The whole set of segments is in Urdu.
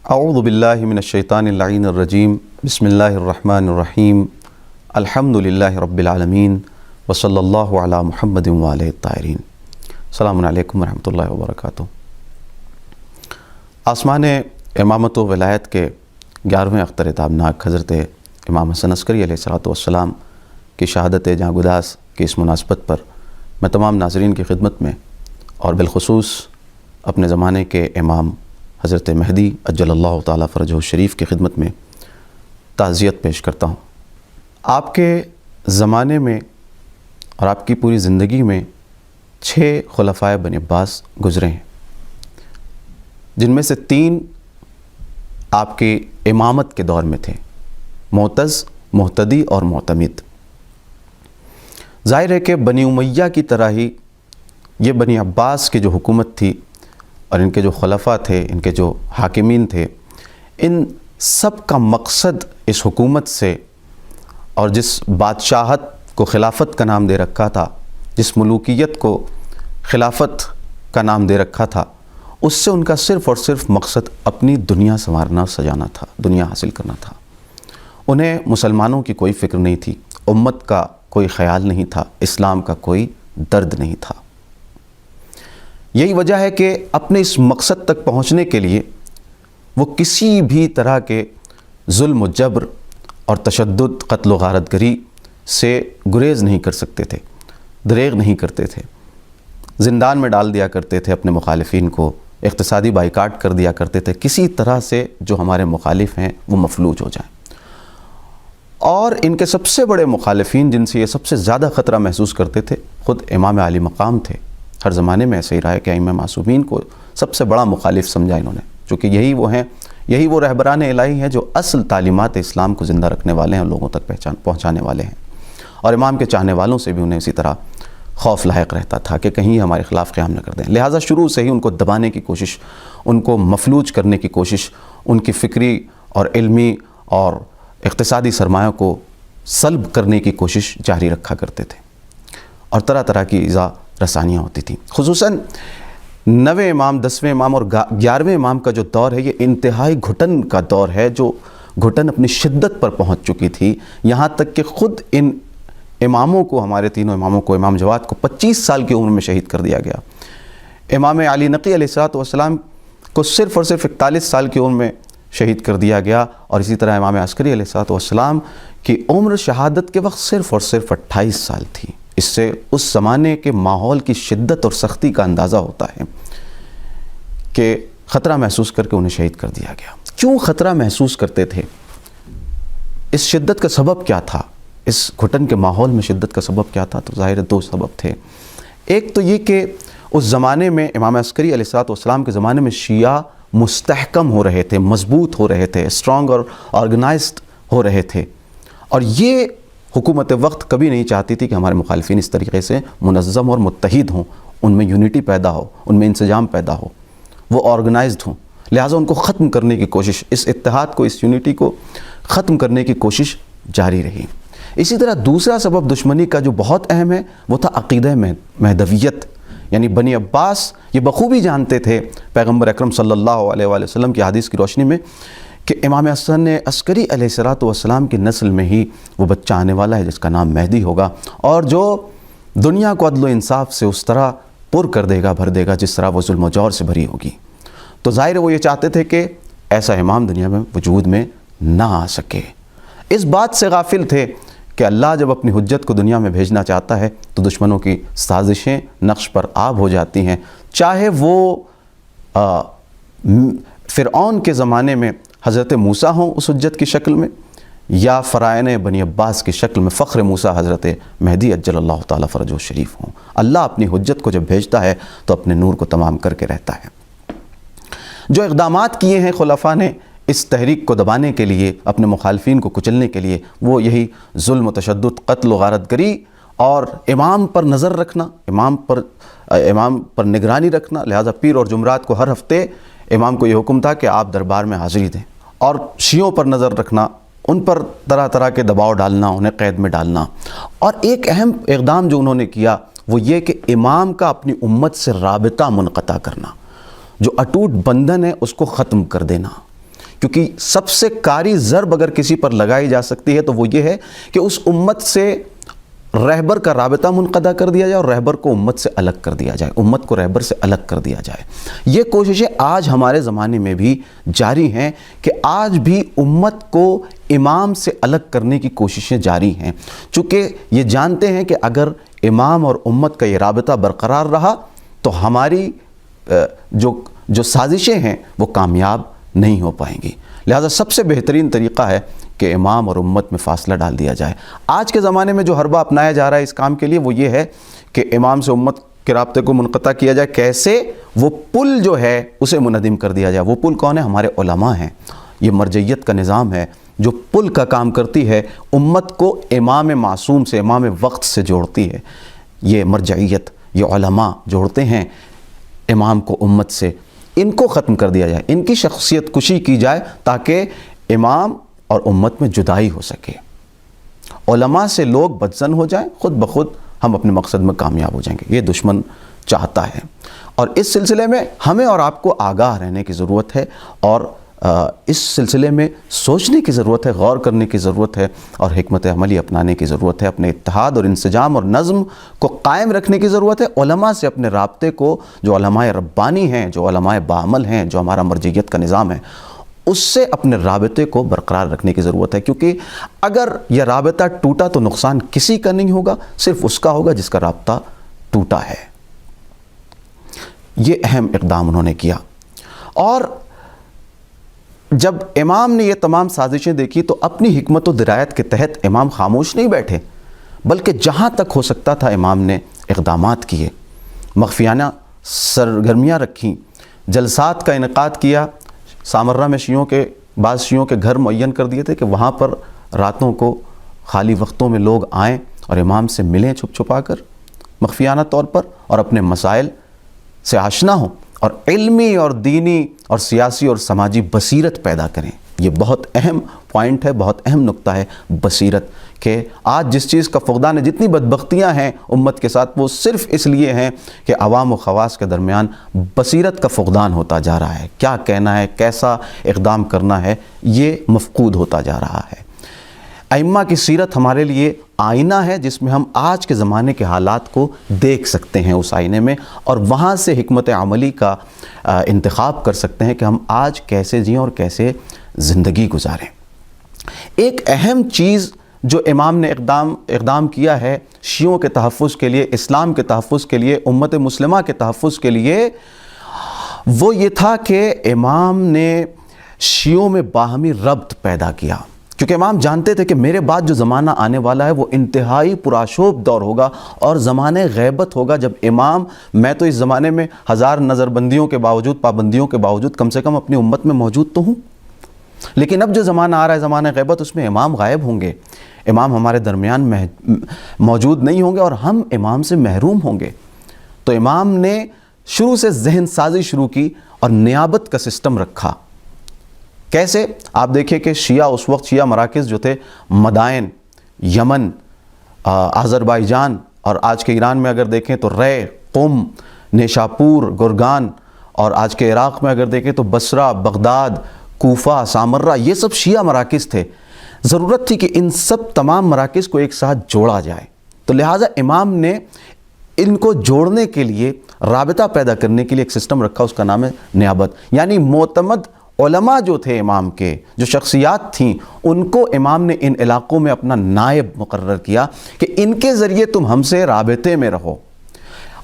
اعوذ باللہ من الشیطان اللعین الرجیم بسم اللہ الرحمن الرحیم الحمد للہ رب العالمین وصلی اللہ علی محمد وآلہ الطاہرین۔ السلام علیکم ورحمۃ اللہ وبرکاتہ۔ آسمان امامت و ولایت کے 11ویں اختر تابناک حضرت امام حسن عسکری علیہ السلام کی شہادت جاں گداز کی اس مناسبت پر میں تمام ناظرین کی خدمت میں اور بالخصوص اپنے زمانے کے امام حضرت مہدی عجل اللہ تعالیٰ فرجہ الشریف کی خدمت میں تعزیت پیش کرتا ہوں۔ آپ کے زمانے میں اور آپ کی پوری زندگی میں 6 خلفائے بنی عباس گزرے ہیں، جن میں سے 3 آپ کی امامت کے دور میں تھے، معتز، مہتدی اور معتمد۔ ظاہر ہے کہ بنی امیہ کی طرح ہی یہ بنی عباس کی جو حکومت تھی اور ان کے جو خلفاء تھے، ان کے جو حاکمین تھے، ان سب کا مقصد اس حکومت سے اور جس بادشاہت کو خلافت کا نام دے رکھا تھا، جس ملوکیت کو خلافت کا نام دے رکھا تھا، اس سے ان کا صرف اور صرف مقصد اپنی دنیا سنوارنا، سجانا تھا، دنیا حاصل کرنا تھا۔ انہیں مسلمانوں کی کوئی فکر نہیں تھی، امت کا کوئی خیال نہیں تھا، اسلام کا کوئی درد نہیں تھا۔ یہی وجہ ہے کہ اپنے اس مقصد تک پہنچنے کے لیے وہ کسی بھی طرح کے ظلم و جبر اور تشدد، قتل و غارت گری سے گریز نہیں کر سکتے تھے، دریغ نہیں کرتے تھے، زندان میں ڈال دیا کرتے تھے اپنے مخالفین کو، اقتصادی بائیکاٹ کر دیا کرتے تھے، کسی طرح سے جو ہمارے مخالف ہیں وہ مفلوج ہو جائیں۔ اور ان کے سب سے بڑے مخالفین جن سے یہ سب سے زیادہ خطرہ محسوس کرتے تھے خود امام علی مقام تھے۔ ہر زمانے میں ایسے ہی رہا ہے کہ ائمہ معصومین کو سب سے بڑا مخالف سمجھا انہوں نے، چونکہ یہی وہ رہبران الہی ہیں جو اصل تعلیمات اسلام کو زندہ رکھنے والے ہیں، لوگوں تک پہنچانے والے ہیں۔ اور امام کے چاہنے والوں سے بھی انہیں اسی طرح خوف لاحق رہتا تھا کہ کہیں ہمارے خلاف قیام نہ کر دیں، لہٰذا شروع سے ہی ان کو دبانے کی کوشش، ان کو مفلوج کرنے کی کوشش، ان کی فکری اور علمی اور اقتصادی سرمایہ کو سلب کرنے کی کوشش جاری رکھا کرتے تھے، اور طرح طرح کی ایذا رسانیاں ہوتی تھیں۔ خصوصاً 9ویں امام، 10ویں امام اور 11ویں امام کا جو دور ہے، یہ انتہائی گھٹن کا دور ہے، جو گھٹن اپنی شدت پر پہنچ چکی تھی، یہاں تک کہ خود ان اماموں کو، ہمارے تینوں اماموں کو، امام جواد کو 25 سال کی عمر میں شہید کر دیا گیا۔ امام علی نقی علیہ السلام کو صرف اور صرف 41 سال کی عمر میں شہید کر دیا گیا، اور اسی طرح امام عسکری علیہ السلام کی عمر شہادت کے وقت صرف اور صرف 28 سال تھی۔ اس سے اس زمانے کے ماحول کی شدت اور سختی کا اندازہ ہوتا ہے کہ خطرہ محسوس کر کے انہیں شہید کر دیا گیا۔ کیوں خطرہ محسوس کرتے تھے؟ اس شدت کا سبب کیا تھا؟ اس گھٹن کے ماحول میں شدت کا سبب کیا تھا؟ تو ظاہر 2 سبب تھے۔ ایک تو یہ کہ اس زمانے میں امام عسکری علیہ السلام کے زمانے میں شیعہ مستحکم ہو رہے تھے، مضبوط ہو رہے تھے، اسٹرانگ اور آرگنائزڈ ہو رہے تھے، اور یہ حکومت وقت کبھی نہیں چاہتی تھی کہ ہمارے مخالفین اس طریقے سے منظم اور متحد ہوں، ان میں یونٹی پیدا ہو، ان میں انسجام پیدا ہو، وہ آرگنائزڈ ہوں، لہٰذا ان کو ختم کرنے کی کوشش، اس اتحاد کو، اس یونٹی کو ختم کرنے کی کوشش جاری رہی۔ اسی طرح دوسرا سبب دشمنی کا جو بہت اہم ہے، وہ تھا عقیدہ مہدویت، یعنی بنی عباس یہ بخوبی جانتے تھے پیغمبر اکرم صلی اللہ علیہ وآلہ وسلم کی حدیث کی روشنی میں کہ امام حسن عسکری علیہ السلام کی نسل میں ہی وہ بچہ آنے والا ہے جس کا نام مہدی ہوگا، اور جو دنیا کو عدل و انصاف سے اس طرح پر کر دے گا، بھر دے گا جس طرح وہ ظلم و جور سے بھری ہوگی۔ تو ظاہر وہ یہ چاہتے تھے کہ ایسا امام دنیا میں وجود میں نہ آ سکے۔ اس بات سے غافل تھے کہ اللہ جب اپنی حجت کو دنیا میں بھیجنا چاہتا ہے تو دشمنوں کی سازشیں نقش پر آب ہو جاتی ہیں، چاہے وہ فرعون کے زمانے میں حضرت موسیٰ ہوں اس حجت کی شکل میں، یا فرائن بنی عباس کی شکل میں فخر موسیٰ حضرت مہدی عجل اللہ تعالیٰ فرجہ الشریف ہوں۔ اللہ اپنی حجت کو جب بھیجتا ہے تو اپنے نور کو تمام کر کے رہتا ہے۔ جو اقدامات کیے ہیں خلفاء نے اس تحریک کو دبانے کے لیے، اپنے مخالفین کو کچلنے کے لیے، وہ یہی ظلم و تشدد، قتل و غارت گری اور امام پر نظر رکھنا، امام پر نگرانی رکھنا، لہٰذا پیر اور جمعرات کو ہر ہفتے امام کو یہ حکم تھا کہ آپ دربار میں حاضری دیں، اور شیعوں پر نظر رکھنا، ان پر طرح طرح کے دباؤ ڈالنا، انہیں قید میں ڈالنا۔ اور ایک اہم اقدام جو انہوں نے کیا وہ یہ کہ امام کا اپنی امت سے رابطہ منقطع کرنا، جو اٹوٹ بندھن ہے اس کو ختم کر دینا۔ کیونکہ سب سے کاری ضرب اگر کسی پر لگائی جا سکتی ہے تو وہ یہ ہے کہ اس امت سے رہبر کا رابطہ منقطع کر دیا جائے اور رہبر کو امت سے الگ کر دیا جائے، امت کو رہبر سے الگ کر دیا جائے۔ یہ کوششیں آج ہمارے زمانے میں بھی جاری ہیں کہ آج بھی امت کو امام سے الگ کرنے کی کوششیں جاری ہیں، چونکہ یہ جانتے ہیں کہ اگر امام اور امت کا یہ رابطہ برقرار رہا تو ہماری جو سازشیں ہیں وہ کامیاب نہیں ہو پائیں گی۔ لہذا سب سے بہترین طریقہ ہے کہ امام اور امت میں فاصلہ ڈال دیا جائے۔ آج کے زمانے میں جو حربہ اپنایا جا رہا ہے اس کام کے لیے وہ یہ ہے کہ امام سے امت کے رابطے کو منقطع کیا جائے۔ کیسے؟ وہ پل جو ہے اسے منہدم کر دیا جائے۔ وہ پل کون ہے؟ ہمارے علماء ہیں۔ یہ مرجعیت کا نظام ہے جو پل کا کام کرتی ہے، امت کو امام معصوم سے، امام وقت سے جوڑتی ہے۔ یہ مرجعیت، یہ علماء جوڑتے ہیں امام کو امت سے، ان کو ختم کر دیا جائے، ان کی شخصیت کشی کی جائے تاکہ امام اور امت میں جدائی ہو سکے، علماء سے لوگ بدزن ہو جائیں، خود بخود ہم اپنے مقصد میں کامیاب ہو جائیں گے۔ یہ دشمن چاہتا ہے، اور اس سلسلے میں ہمیں اور آپ کو آگاہ رہنے کی ضرورت ہے، اور اس سلسلے میں سوچنے کی ضرورت ہے، غور کرنے کی ضرورت ہے، اور حکمت عملی اپنانے کی ضرورت ہے۔ اپنے اتحاد اور انسجام اور نظم کو قائم رکھنے کی ضرورت ہے۔ علماء سے اپنے رابطے کو، جو علماء ربانی ہیں، جو علماء بعمل ہیں، جو ہمارا مرجعیت کا نظام ہے، اس سے اپنے رابطے کو برقرار رکھنے کی ضرورت ہے، کیونکہ اگر یہ رابطہ ٹوٹا تو نقصان کسی کا نہیں ہوگا، صرف اس کا ہوگا جس کا رابطہ ٹوٹا ہے۔ یہ اہم اقدام انہوں نے کیا، اور جب امام نے یہ تمام سازشیں دیکھی تو اپنی حکمت و درایت کے تحت امام خاموش نہیں بیٹھے، بلکہ جہاں تک ہو سکتا تھا امام نے اقدامات کیے، مخفیانہ سرگرمیاں رکھیں، جلسات کا انعقاد کیا۔ سامرہ میں بعض شیعوں کے گھر معین کر دیے تھے کہ وہاں پر راتوں کو خالی وقتوں میں لوگ آئیں اور امام سے ملیں چھپ چھپا کر مخفیانہ طور پر، اور اپنے مسائل سے آشنا ہوں، اور علمی اور دینی اور سیاسی اور سماجی بصیرت پیدا کریں۔ یہ بہت اہم پوائنٹ ہے، بہت اہم نقطہ ہے، بصیرت، کہ آج جس چیز کا فقدان ہے، جتنی بدبختیاں ہیں امت کے ساتھ، وہ صرف اس لیے ہیں کہ عوام و خواص کے درمیان بصیرت کا فقدان ہوتا جا رہا ہے۔ کیا کہنا ہے، کیسا اقدام کرنا ہے، یہ مفقود ہوتا جا رہا ہے۔ ائمہ کی سیرت ہمارے لیے آئینہ ہے جس میں ہم آج کے زمانے کے حالات کو دیکھ سکتے ہیں اس آئینے میں، اور وہاں سے حکمت عملی کا انتخاب کر سکتے ہیں کہ ہم آج کیسے جئیں اور کیسے زندگی گزاریں۔ ایک اہم چیز جو امام نے اقدام کیا ہے شیعوں کے تحفظ کے لیے، اسلام کے تحفظ کے لیے، امت مسلمہ کے تحفظ کے لیے، وہ یہ تھا کہ امام نے شیعوں میں باہمی ربط پیدا کیا، کیونکہ امام جانتے تھے کہ میرے بعد جو زمانہ آنے والا ہے وہ انتہائی پرآشوب دور ہوگا اور زمانے غیبت ہوگا، جب امام، میں تو اس زمانے میں ہزار نظر بندیوں کے باوجود، پابندیوں کے باوجود کم سے کم اپنی امت میں موجود تو ہوں، لیکن اب جو زمانہ آ رہا ہے زمانہ غیبت، اس میں امام غائب ہوں گے، امام ہمارے درمیان موجود نہیں ہوں گے اور ہم امام سے محروم ہوں گے۔ تو امام نے شروع سے ذہن سازی شروع کی اور نیابت کا سسٹم رکھا۔ کیسے؟ آپ دیکھیں کہ شیعہ اس وقت، شیعہ مراکز جو تھے مدائن، یمن، آذربائیجان، اور آج کے ایران میں اگر دیکھیں تو رے، قم، نیشاپور، گرگان، اور آج کے عراق میں اگر دیکھیں تو بصرہ، بغداد، کوفہ، سامرہ، یہ سب شیعہ مراکز تھے۔ ضرورت تھی کہ ان سب تمام مراکز کو ایک ساتھ جوڑا جائے، تو لہٰذا امام نے ان کو جوڑنے کے لیے، رابطہ پیدا کرنے کے لیے ایک سسٹم رکھا، اس کا نام ہے نیابت، یعنی معتمد علماء جو تھے امام کے، جو شخصیات تھیں، ان کو امام نے ان علاقوں میں اپنا نائب مقرر کیا کہ ان کے ذریعے تم ہم سے رابطے میں رہو۔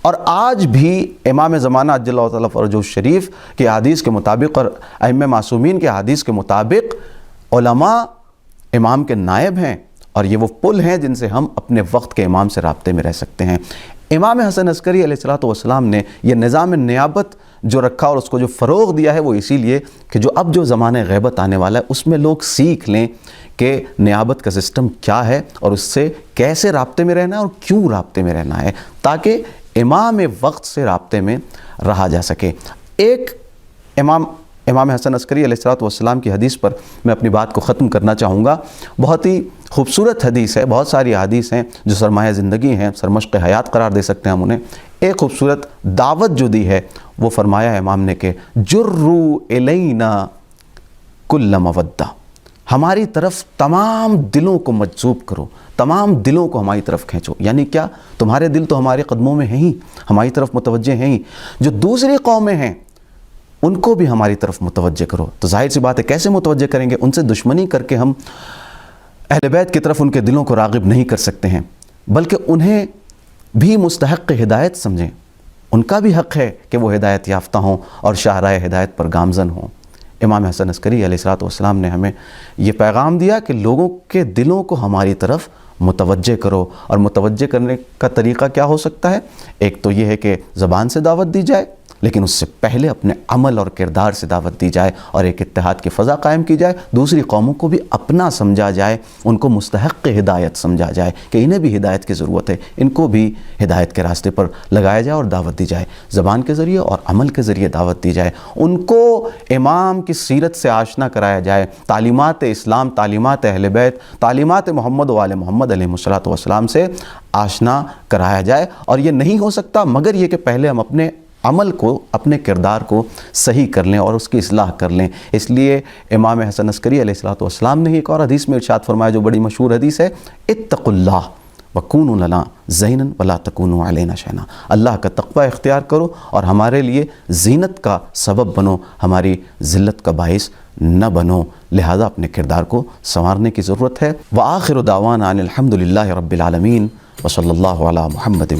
اور آج بھی امام زمانہ عجل اللہ تعالیٰ فرجہ الشریف کے حدیث کے مطابق اور ائمہ معصومین کے حدیث کے مطابق علماء امام کے نائب ہیں، اور یہ وہ پل ہیں جن سے ہم اپنے وقت کے امام سے رابطے میں رہ سکتے ہیں۔ امام حسن عسکری علیہ السلام نے یہ نظام نیابت جو رکھا اور اس کو جو فروغ دیا ہے، وہ اسی لیے کہ جو اب جو زمانہ غیبت آنے والا ہے اس میں لوگ سیکھ لیں کہ نیابت کا سسٹم کیا ہے اور اس سے کیسے رابطے میں رہنا ہے اور کیوں رابطے میں رہنا ہے، تاکہ امام وقت سے رابطے میں رہا جا سکے۔ ایک امام حسن عسکری علیہ السلام کی حدیث پر میں اپنی بات کو ختم کرنا چاہوں گا۔ بہت ہی خوبصورت حدیث ہے، بہت ساری حدیث ہیں جو سرمایہ زندگی ہیں، سرمشق حیات قرار دے سکتے ہیں ہم انہیں۔ ایک خوبصورت دعوت جو دی ہے وہ فرمایا ہے امام نے کہ جروا الینا کل مودہ، ہماری طرف تمام دلوں کو مجذوب کرو، تمام دلوں کو ہماری طرف کھینچو۔ یعنی کیا؟ تمہارے دل تو ہمارے قدموں میں ہیں ہی، ہماری طرف متوجہ ہیں ہی، جو دوسری قومیں ہیں ان کو بھی ہماری طرف متوجہ کرو۔ تو ظاہر سی بات ہے کیسے متوجہ کریں گے؟ ان سے دشمنی کر کے ہم اہل بیت کی طرف ان کے دلوں کو راغب نہیں کر سکتے ہیں، بلکہ انہیں بھی مستحق ہدایت سمجھیں، ان کا بھی حق ہے کہ وہ ہدایت یافتہ ہوں اور شاہراہ ہدایت پر گامزن ہوں۔ امام حسن عسکری علیہ السلام نے ہمیں یہ پیغام دیا کہ لوگوں کے دلوں کو ہماری طرف متوجہ کرو، اور متوجہ کرنے کا طریقہ کیا ہو سکتا ہے؟ ایک تو یہ ہے کہ زبان سے دعوت دی جائے، لیکن اس سے پہلے اپنے عمل اور کردار سے دعوت دی جائے اور ایک اتحاد کی فضا قائم کی جائے، دوسری قوموں کو بھی اپنا سمجھا جائے، ان کو مستحق ہدایت سمجھا جائے کہ انہیں بھی ہدایت کی ضرورت ہے، ان کو بھی ہدایت کے راستے پر لگایا جائے اور دعوت دی جائے، زبان کے ذریعے اور عمل کے ذریعے دعوت دی جائے، ان کو امام کی سیرت سے آشنا کرایا جائے، تعلیمات اسلام، تعلیمات اہل بیت، تعلیمات محمد و آل محمد علیہ السلام سے آشنا کرایا جائے۔ اور یہ نہیں ہو سکتا مگر یہ کہ پہلے ہم اپنے عمل کو، اپنے کردار کو صحیح کر لیں اور اس کی اصلاح کر لیں۔ اس لیے امام حسن عسکری علیہ السلام نے ایک اور حدیث میں ارشاد فرمایا جو بڑی مشہور حدیث ہے، اتقوا اللہ وکونوا لنا زینا ولا تکونوا علینا شینا، اللہ کا تقوی اختیار کرو اور ہمارے لیے زینت کا سبب بنو، ہماری ذلت کا باعث نہ بنو، لہذا اپنے کردار کو سنوارنے کی ضرورت ہے۔ وآخر دعوانا ان الحمد للہ رب العالمین وصلی اللہ علی محمد۔